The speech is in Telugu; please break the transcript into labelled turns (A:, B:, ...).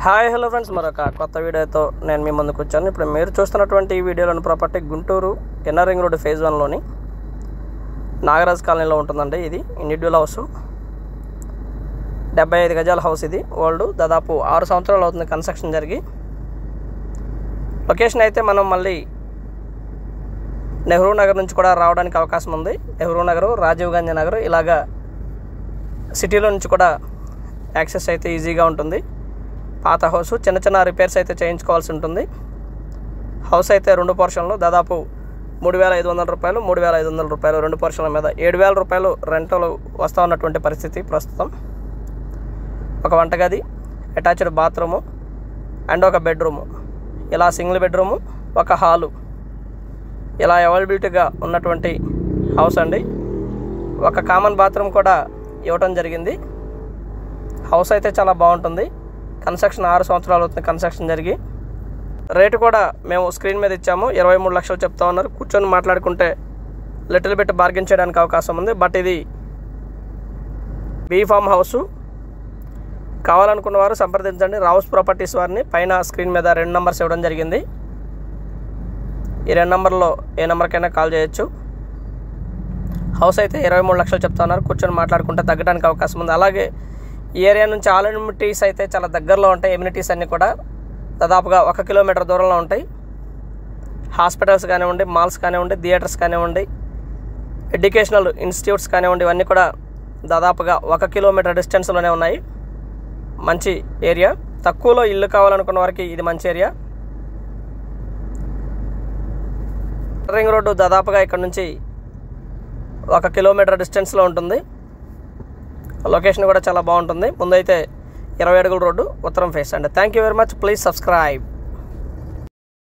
A: హాయ్ హలో ఫ్రెండ్స్, మరొక కొత్త వీడియోతో నేను మీ ముందుకు వచ్చాను. ఇప్పుడు మీరు చూస్తున్నటువంటి ఈ వీడియోలోని property Guntur inner ring road phase 1లోని నాగరాజ్ కాలనీలో ఉంటుందండి. ఇది ఇండివిడ్యువల్ హౌస్, 75 గజాల హౌస్. ఇది ఓల్డ్, దాదాపు 6 సంవత్సరాలు అవుతుంది కన్స్ట్రక్షన్ జరిగి. లొకేషన్ అయితే మనం మళ్ళీ నెహ్రూ నగర్ నుంచి కూడా రావడానికి అవకాశం ఉంది. నెహ్రూ నగరు, రాజీవ్ గాంధీ నగరు, ఇలాగా సిటీలో నుంచి కూడా యాక్సెస్ అయితే ఈజీగా ఉంటుంది. పాత హౌస్, చిన్న చిన్న రిపేర్స్ అయితే చేయించుకోవాల్సి ఉంటుంది. హౌస్ అయితే 2 పోర్షన్లు, దాదాపు 3,500 రూపాయలు, 3,500 రూపాయలు 2 పోర్షన్ల మీద 7,000 రూపాయలు రెంటలు వస్తూ ఉన్నటువంటి పరిస్థితి ప్రస్తుతం. ఒక వంటగది, అటాచ్డ్ బాత్రూము అండ్ ఒక బెడ్రూము, ఇలా సింగిల్ బెడ్రూము, ఒక హాలు, ఇలా అవైలబిలిటీగా ఉన్నటువంటి హౌస్ అండి. ఒక కామన్ బాత్రూమ్ కూడా ఇవ్వటం జరిగింది. హౌస్ అయితే చాలా బాగుంటుంది. కన్స్ట్రక్షన్ 6 సంవత్సరాలు అవుతుంది కన్స్ట్రక్షన్ జరిగి. రేటు కూడా మేము స్క్రీన్ మీద ఇచ్చాము, 23 లక్షలు చెప్తా ఉన్నారు. కూర్చొని మాట్లాడుకుంటే లిటిల్ బిట్ బార్గెన్ చేయడానికి అవకాశం ఉంది. బట్ ఇది బీ ఫామ్ హౌసు. కావాలనుకున్న వారు సంప్రదించండి రావుస్ ప్రాపర్టీస్ వారిని. పైన స్క్రీన్ మీద 2 నెంబర్స్ ఇవ్వడం జరిగింది. ఈ 2 నెంబర్లో ఏ నెంబర్కైనా కాల్ చేయొచ్చు. హౌస్ అయితే 23 లక్షలు చెప్తా ఉన్నారు. కూర్చొని మాట్లాడుకుంటే తగ్గడానికి అవకాశం ఉంది. అలాగే ఈ ఏరియా నుంచి ఆల్ ఎమ్యూనిటీస్ అయితే చాలా దగ్గరలో ఉంటాయి. ఎమ్యూనిటీస్ అన్నీ కూడా దాదాపుగా 1 కిలోమీటర్ దూరంలో ఉంటాయి. హాస్పిటల్స్ కానివ్వండి, మాల్స్ కానివ్వండి, థియేటర్స్ కానివ్వండి, ఎడ్యుకేషనల్ ఇన్స్టిట్యూట్స్ కానివ్వండి, ఇవన్నీ కూడా దాదాపుగా 1 కిలోమీటర్ డిస్టెన్స్లోనే ఉన్నాయి. మంచి ఏరియా. తక్కువలో ఇల్లు కావాలనుకున్న వారికి ఇది మంచి ఏరియా. రింగ్ రోడ్డు దాదాపుగా ఇక్కడ నుంచి 1 కిలోమీటర్ డిస్టెన్స్లో ఉంటుంది. లొకేషన్ కూడా చాలా బాగుంటుంది. ముందైతే 20 అడుగుల రోడ్డు, ఉత్తరం ఫేస్ అండి. Thank you very much. Please subscribe.